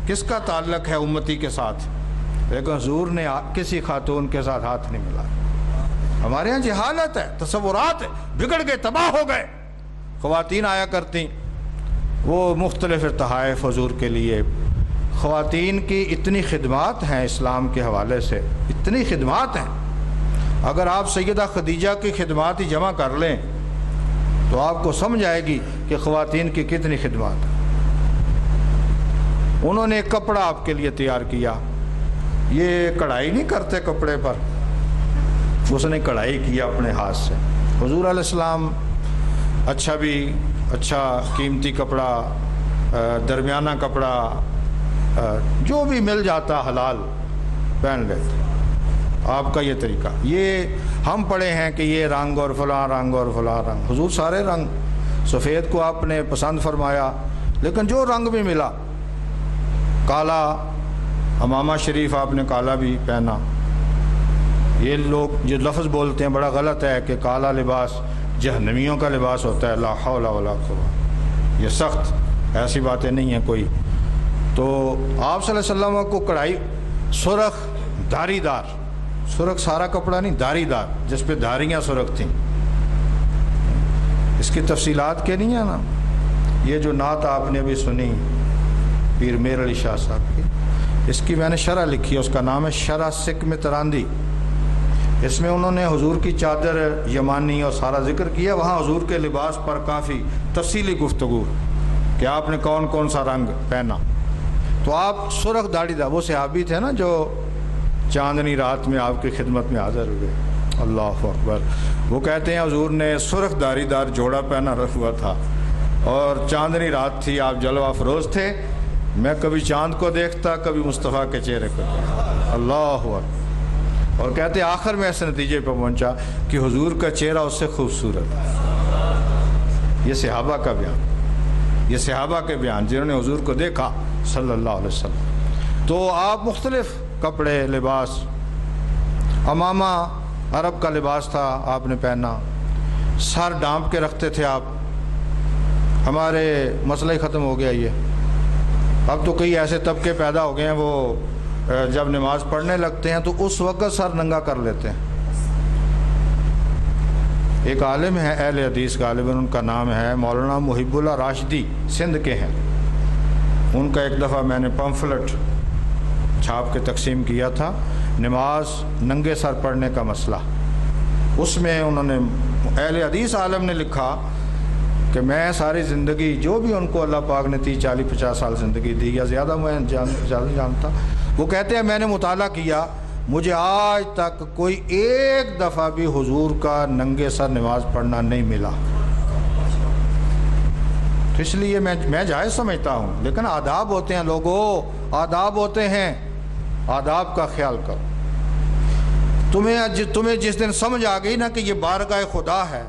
کس کا تعلق ہے امتی کے ساتھ، لیکن حضور نے کسی خاتون کے ساتھ ہاتھ نہیں ملایا۔ ہمارے ہاں جہالت ہے، تصورات بگڑ گئے، تباہ ہو گئے۔ خواتین آیا کرتی، وہ مختلف تحائف حضور کے لیے۔ خواتین کی اتنی خدمات ہیں اسلام کے حوالے سے، اتنی خدمات ہیں، اگر آپ سیدہ خدیجہ کی خدمات ہی جمع کر لیں تو آپ کو سمجھ آئے گی کہ خواتین کی کتنی خدمات ہیں۔ انہوں نے ایک کپڑا آپ کے لیے تیار کیا، یہ کڑھائی نہیں کرتے کپڑے پر، اس نے کڑھائی کیا اپنے ہاتھ سے۔ حضور علیہ السلام اچھا قیمتی کپڑا، درمیانہ کپڑا، جو بھی مل جاتا حلال پہن لیتے۔ آپ کا یہ طریقہ، یہ ہم پڑھے ہیں کہ یہ رنگ اور فلاں رنگ اور فلاں رنگ، حضور سارے رنگ، سفید کو آپ نے پسند فرمایا، لیکن جو رنگ بھی ملا، کالا امامہ شریف آپ نے کالا بھی پہنا۔ یہ لوگ جو لفظ بولتے ہیں بڑا غلط ہے کہ کالا لباس جہنمیوں کا لباس ہوتا ہے، لا حول ولا قوت، یہ سخت ایسی باتیں نہیں ہیں کوئی۔ تو آپ صلی اللہ علیہ وسلم کو کڑھائی سرخ دھاری دار، سرخ سارا کپڑا نہیں، دھاری دار جس پہ دھاریاں سرخ تھیں، اس کی تفصیلات کے نہیں ہے نا۔ یہ جو نعت آپ نے ابھی سنی پیر میر علی شاہ صاحب کی، اس کی میں نے شرح لکھی ہے، اس کا نام ہے شرح سکھ میں تراندی۔ اس میں انہوں نے حضور کی چادر یمانی اور سارا ذکر کیا، وہاں حضور کے لباس پر کافی تفصیلی گفتگو کہ آپ نے کون کون سا رنگ پہنا۔ تو آپ سرخ داڑھی دار، وہ صحابی تھے نا جو چاندنی رات میں آپ کی خدمت میں حاضر ہوئے، اللہ اکبر۔ وہ کہتے ہیں حضور نے سرخ داڑھی دار جوڑا پہنا ہوا تھا اور چاندنی رات تھی، آپ جلوہ افروز تھے، میں کبھی چاند کو دیکھتا، کبھی مصطفیٰ کے چہرے کو دیکھتا، اللہ اکبر۔ اور کہتے ہیں آخر میں ایسے نتیجے پہ پہنچا کہ حضور کا چہرہ اس سے خوبصورت۔ یہ صحابہ کا بیان، یہ صحابہ کے بیان جنہوں نے حضور کو دیکھا صلی اللہ علیہ وسلم۔ تو آپ مختلف کپڑے، لباس، امامہ عرب کا لباس تھا آپ نے پہنا، سر ڈانپ کے رکھتے تھے آپ۔ ہمارے مسئلہ ہی ختم ہو گیا یہ، اب تو کئی ایسے طبقے پیدا ہو گئے ہیں، وہ جب نماز پڑھنے لگتے ہیں تو اس وقت سر ننگا کر لیتے ہیں۔ ایک عالم ہے اہل حدیث، غالباً ان کا نام ہے مولانا محب اللہ راشدی، سندھ کے ہیں۔ ان کا ایک دفعہ میں نے پمفلٹ چھاپ کے تقسیم کیا تھا، نماز ننگے سر پڑھنے کا مسئلہ۔ اس میں انہوں نے، اہل حدیث عالم نے لکھا کہ میں ساری زندگی، جو بھی ان کو اللہ پاک نے 30-40-50 سال زندگی دی یا زیادہ، میں زیادہ جانتا، وہ کہتے ہیں میں نے مطالعہ کیا، مجھے آج تک کوئی ایک دفعہ بھی حضور کا ننگے سر نماز پڑھنا نہیں ملا۔ تو اس لیے میں جائز سمجھتا ہوں، لیکن آداب ہوتے ہیں لوگوں، آداب ہوتے ہیں، آداب کا خیال کرو۔ تمہیں جس دن سمجھ آ گئی نا کہ یہ بارگاہ خدا ہے،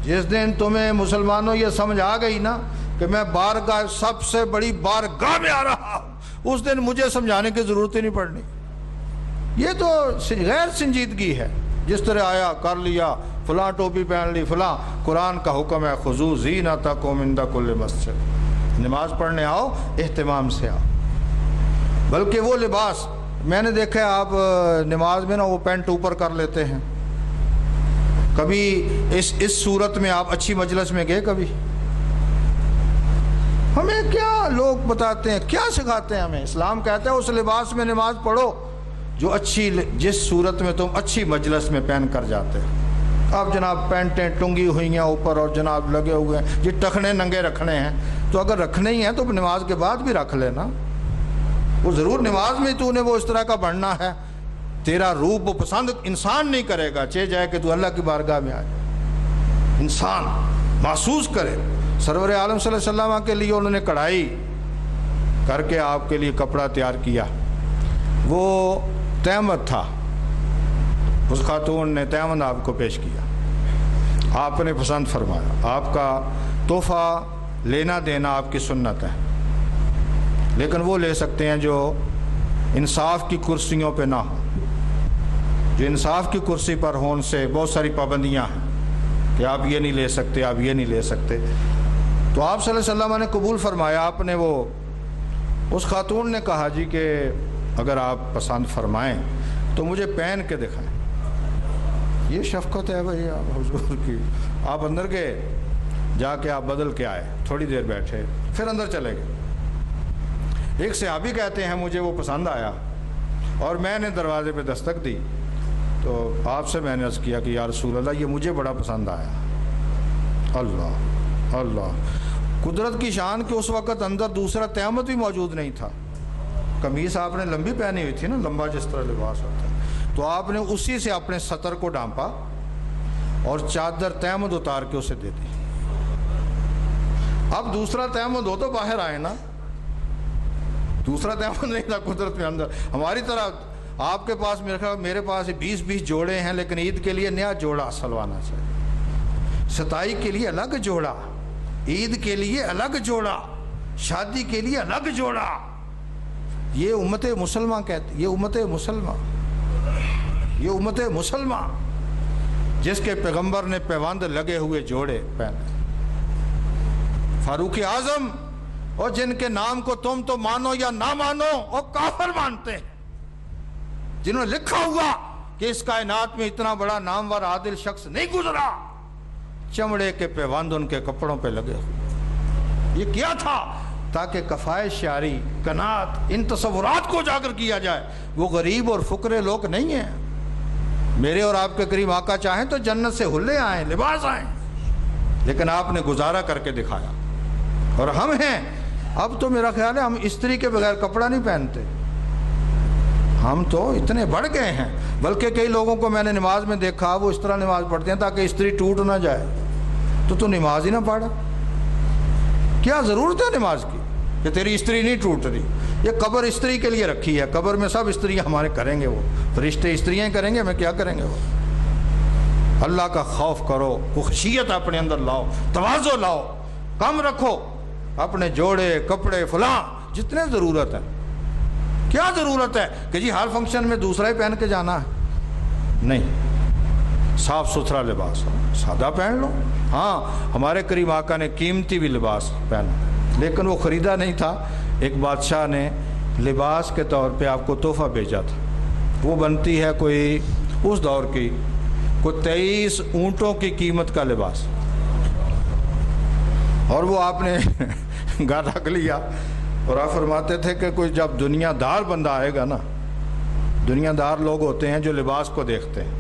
جس دن تمہیں مسلمانوں یہ سمجھ آ گئی نا کہ میں بارگاہ، سب سے بڑی بارگاہ میں آ رہا ہوں، اس دن مجھے سمجھانے کی ضرورت ہی نہیں پڑنی۔ یہ تو غیر سنجیدگی ہے، جس طرح آیا کر لیا، فلاں ٹوپی پہن لی، فلاں۔ قرآن کا حکم ہے خذوا زینتکم عند کل مسجد، نماز پڑھنے آؤ اہتمام سے آؤ۔ بلکہ وہ لباس میں نے دیکھا ہے، آپ نماز میں نا وہ پینٹ اوپر کر لیتے ہیں۔ کبھی اس صورت میں آپ اچھی مجلس میں گئے کبھی؟ ہمیں کیا لوگ بتاتے ہیں، کیا سکھاتے ہیں ہمیں؟ اسلام کہتا ہے اس لباس میں نماز پڑھو جو جس صورت میں تم اچھی مجلس میں پہن کر جاتے ہیں۔ اب جناب پینٹیں ٹنگی ہوئی ہیں اوپر اور جناب لگے ہوئے ہیں، یہ ٹخنے ننگے رکھنے ہیں، تو اگر رکھنے ہی ہیں تو نماز کے بعد بھی رکھ لینا۔ وہ ضرور نماز میں تو نے وہ اس طرح کا بڑھنا ہے، تیرا روپ وہ پسند انسان نہیں کرے گا، چاہے جائے کہ تو اللہ کی بارگاہ میں آئے، انسان محسوس کرے۔ سرور عالم صلی اللہ علیہ وسلم کے لیے انہوں نے کڑھائی کر کے آپ کے لیے کپڑا تیار کیا، وہ تہمت تھا، اس خاتون نے تہمت آپ کو پیش کیا، آپ نے پسند فرمایا، آپ کا تحفہ لینا دینا آپ کی سنت ہے، لیکن وہ لے سکتے ہیں جو انصاف کی کرسیوں پہ نہ ہو۔ جو انصاف کی کرسی پر ہون سے بہت ساری پابندیاں ہیں کہ آپ یہ نہیں لے سکتے، آپ یہ نہیں لے سکتے۔ تو آپ صلی اللہ علیہ وسلم نے قبول فرمایا، آپ نے وہ اس خاتون نے کہا جی کہ اگر آپ پسند فرمائیں تو مجھے پہن کے دکھائیں۔ یہ شفقت ہے بھائی آپ حضور کی۔ آپ اندر گئے، جا کے آپ بدل کے آئے، تھوڑی دیر بیٹھے، پھر اندر چلے گئے۔ ایک صحابی کہتے ہیں مجھے وہ پسند آیا اور میں نے دروازے پہ دستک دی تو آپ سے میں نے عرض کیا کہ یا رسول اللہ یہ مجھے بڑا پسند آیا۔ اللہ اللہ، قدرت کی شان کہ اس وقت اندر دوسرا تیمت بھی موجود نہیں تھا۔ قمیص آپ نے لمبی پہنی ہوئی تھی نا، لمبا جس طرح لباس ہوتا ہے، تو آپ نے اسی سے اپنے سطر کو ڈھانپا اور چادر تیمت اتار کے اسے دے دی۔ اب دوسرا تیمت ہو تو باہر آئے نا، دوسرا تیمت نہیں تھا قدرت میں اندر۔ ہماری طرح آپ کے پاس میرے پاس 20 جوڑے ہیں، لیکن عید کے لیے نیا جوڑا سلوانا چاہیے، ستائی کے لیے الگ جوڑا، عید کے لیے الگ جوڑا، شادی کے لیے الگ جوڑا۔ یہ امت مسلمہ کہتے، یہ امت مسلمہ، یہ امت مسلمہ جس کے پیغمبر نے پیوند لگے ہوئے جوڑے پہنے، فاروق اعظم، اور جن کے نام کو تم تو مانو یا نہ مانو اور کافر مانتے ہیں، جنہوں نے لکھا ہوا کہ اس کائنات میں اتنا بڑا نامور عادل شخص نہیں گزرا، چمڑے کے پیوند ان کے کپڑوں پہ لگے ہوئے۔ یہ کیا تھا؟ تاکہ کفایت شعری، قناعت، ان تصورات کو اجاگر کیا جائے۔ وہ غریب اور فقرے لوگ نہیں ہیں۔ میرے اور آپ کے کریم آقا چاہیں تو جنت سے حلے آئیں، لباس آئیں، لیکن آپ نے گزارا کر کے دکھایا۔ اور ہم ہیں، اب تو میرا خیال ہے ہم استری کے بغیر کپڑا نہیں پہنتے، ہم تو اتنے بڑھ گئے ہیں۔ بلکہ کئی لوگوں کو میں نے نماز میں دیکھا، وہ اس طرح نماز پڑھتے ہیں تاکہ استری ٹوٹ نہ جائے۔ تو نماز ہی نہ پڑھ، کیا ضرورت ہے نماز کی کہ تیری استری نہیں ٹوٹ رہی؟ یہ قبر استری کے لیے رکھی ہے، قبر میں سب استریاں ہمارے کریں گے، وہ فرشتے استریاں کریں گے، ہمیں کیا کریں گے؟ وہ اللہ کا خوف کرو، خشیت اپنے اندر لاؤ، تواضع لاؤ، کم رکھو اپنے جوڑے، کپڑے، فلاں جتنے ضرورت ہے۔ کیا ضرورت ہے کہ جی ہر فنکشن میں دوسرا ہی پہن کے جانا ہے؟ نہیں، صاف ستھرا لباس سادہ پہن لو۔ ہاں، ہمارے کریم آقا نے قیمتی بھی لباس پہنا، لیکن وہ خریدا نہیں تھا۔ ایک بادشاہ نے لباس کے طور پہ آپ کو تحفہ بھیجا تھا، وہ بنتی ہے کوئی اس دور کی کوئی 23 اونٹوں کی قیمت کا لباس، اور وہ آپ نے گھر رکھ لیا۔ اور آپ فرماتے تھے کہ کوئی جب دنیا دار بندہ آئے گا نا، دنیا دار لوگ ہوتے ہیں جو لباس کو دیکھتے ہیں،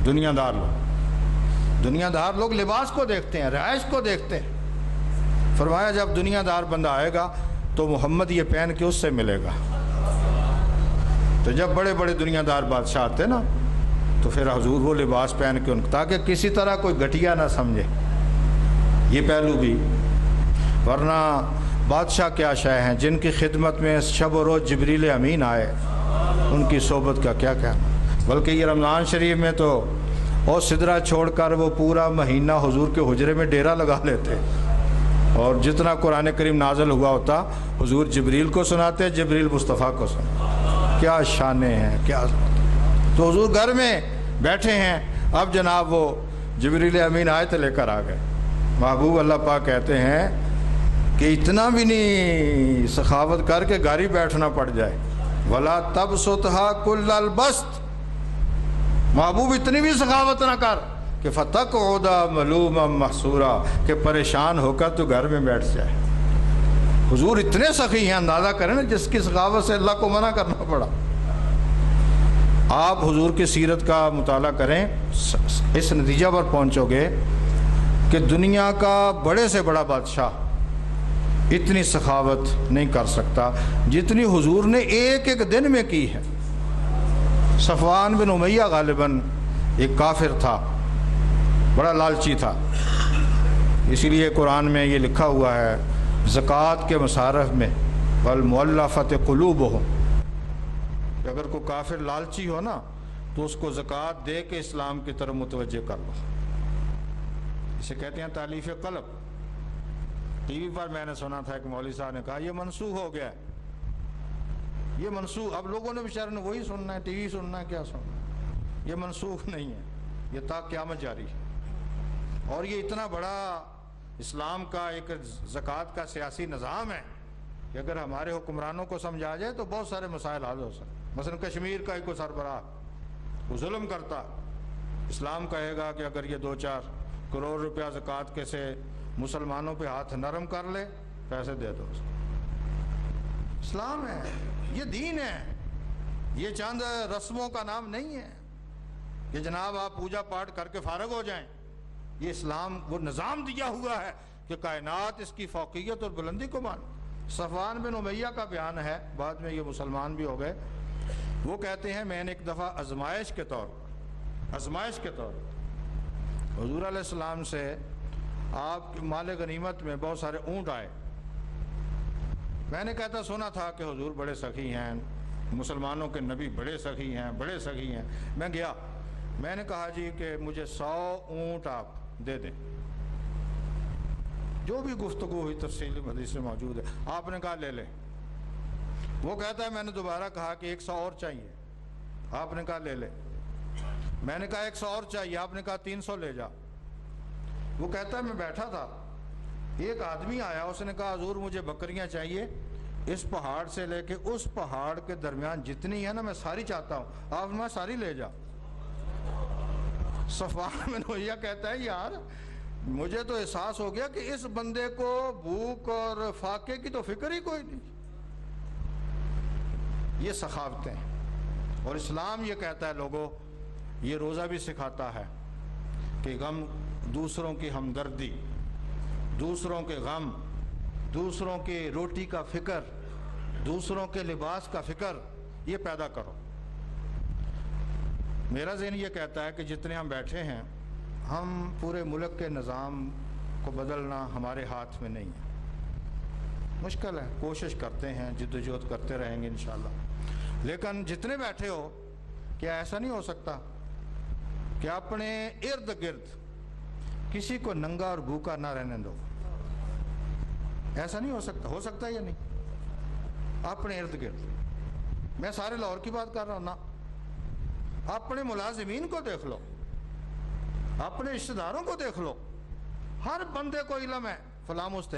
دنیا دار لوگ لباس کو دیکھتے ہیں، رہائش کو دیکھتے ہیں۔ فرمایا جب دنیا دار بندہ آئے گا تو محمد یہ پہن کے اس سے ملے گا۔ تو جب بڑے بڑے دنیا دار بادشاہ آتے نا تو پھر حضور وہ لباس پہن کے ان، تاکہ کسی طرح کوئی گھٹیا نہ سمجھے، یہ پہلو بھی۔ ورنہ بادشاہ کیا شے ہیں جن کی خدمت میں شب و روز جبریل امین آئے، ان کی صحبت کا کیا کہنا۔ بلکہ یہ رمضان شریف میں تو اور سدرہ چھوڑ کر وہ پورا مہینہ حضور کے حجرے میں ڈیرا لگا لیتے، اور جتنا قرآن کریم نازل ہوا ہوتا حضور جبریل کو سناتے، جبریل مصطفیٰ کو سناتے۔ کیا شانیں ہیں، کیا۔ تو حضور گھر میں بیٹھے ہیں، اب جناب وہ جبریل امین آئے تو لے کر آ گئے۔ محبوب اللہ پاک کہتے ہیں کہ اتنا بھی نہیں سخاوت کر کے گاڑی بیٹھنا پڑ جائے، وَلَا تَبْسُطْهَا كُلَّ الْبَسْطِ، محبوب اتنی بھی سخاوت نہ کر کہ فَتَقْعُدَ مَلُومًا مَحْسُورًا، کہ پریشان ہو کر تو گھر میں بیٹھ جائے۔ حضور اتنے سخی ہیں، اندازہ کریں نا جس کی سخاوت سے اللہ کو منع کرنا پڑا۔ آپ حضور کی سیرت کا مطالعہ کریں، اس نتیجہ پر پہنچو گے کہ دنیا کا بڑے سے بڑا بادشاہ اتنی سخاوت نہیں کر سکتا جتنی حضور نے ایک ایک دن میں کی ہے۔ صفوان بن امیہ غالباً ایک کافر تھا، بڑا لالچی تھا، اسی لیے قرآن میں یہ لکھا ہوا ہے زکوٰۃ کے مصارف میں والمؤلفۃ قلوبہم، کہ اگر کوئی کافر لالچی ہو نا تو اس کو زکوٰۃ دے کے اسلام کی طرف متوجہ کر لو، اسے کہتے ہیں تالیف قلب۔ ٹی وی پر میں نے سنا تھا ایک مولوی صاحب نے کہا یہ منسوخ ہو گیا ہے، یہ منسوخ، اب لوگوں نے بیچارے نے وہی سننا ہے، ٹی وی سننا ہے، کیا سننا ہے، یہ منسوخ نہیں ہے، یہ تا قیامت جاری ہے۔ اور یہ اتنا بڑا اسلام کا ایک زکوٰۃ کا سیاسی نظام ہے کہ اگر ہمارے حکمرانوں کو سمجھا جائے تو بہت سارے مسائل حل ہو سکتے. مثلا کشمیر کا ایک سربراہ وہ ظلم کرتا، اسلام کہے گا کہ اگر یہ 2-4 کروڑ روپیہ زکوٰۃ کے سے مسلمانوں پہ ہاتھ نرم کر لے، پیسے دے دو. اسلام ہے، یہ دین ہے، یہ چند رسموں کا نام نہیں ہے کہ جناب آپ پوجا پاٹ کر کے فارغ ہو جائیں. یہ اسلام وہ نظام دیا ہوا ہے کہ کائنات اس کی فوقیت اور بلندی کو مان. صفوان بن امیہ کا بیان ہے، بعد میں یہ مسلمان بھی ہو گئے. وہ کہتے ہیں میں نے ایک دفعہ آزمائش کے طور حضور علیہ السلام سے آپ کے مال غنیمت میں بہت سارے اونٹ آئے. میں نے کہتا سنا تھا کہ حضور بڑے سخی ہیں، مسلمانوں کے نبی بڑے سخی ہیں. میں گیا، میں نے کہا جی کہ مجھے 100 اونٹ آپ دے دیں. جو بھی گفتگو ہوئی تفصیل حدیث میں موجود ہے. آپ نے کہا لے لیں. وہ کہتا ہے میں نے دوبارہ کہا کہ 100 اور چاہیے. آپ نے کہا لے لے. میں نے کہا 100 اور چاہیے. آپ نے کہا 300 لے جا. وہ کہتا ہے میں بیٹھا تھا، ایک آدمی آیا، اس نے کہا حضور مجھے بکریاں چاہیے، اس پہاڑ سے لے کے اس پہاڑ کے درمیان جتنی ہے نا میں ساری چاہتا ہوں. آپ میں ساری لے جا. صفوان بن امیہ کہتا ہے یار مجھے تو احساس ہو گیا کہ اس بندے کو بھوک اور فاقے کی تو فکر ہی کوئی نہیں. یہ سخاوتیں. اور اسلام یہ کہتا ہے لوگوں، یہ روزہ بھی سکھاتا ہے کہ غم، دوسروں کی ہمدردی، دوسروں کے غم، دوسروں کی روٹی کا فکر، دوسروں کے لباس کا فکر، یہ پیدا کرو. میرا ذہن یہ کہتا ہے کہ جتنے ہم بیٹھے ہیں، ہم پورے ملک کے نظام کو بدلنا ہمارے ہاتھ میں نہیں ہے. مشکل ہے، کوشش کرتے ہیں، جدوجہد کرتے رہیں گے انشاءاللہ. لیکن جتنے بیٹھے ہو، کیا ایسا نہیں ہو سکتا کہ اپنے ارد گرد کسی کو ننگا اور بھوکا نہ رہنے دو؟ ایسا نہیں ہو سکتا؟ ہو سکتا ہے یا نہیں؟ اپنے ارد گرد، میں سارے لاہور کی بات کر رہا ہوں نا، اپنے ملازمین کو دیکھ لو، اپنے رشتہ داروں کو دیکھ لو. ہر بندے کو علم ہے فلاں مستحق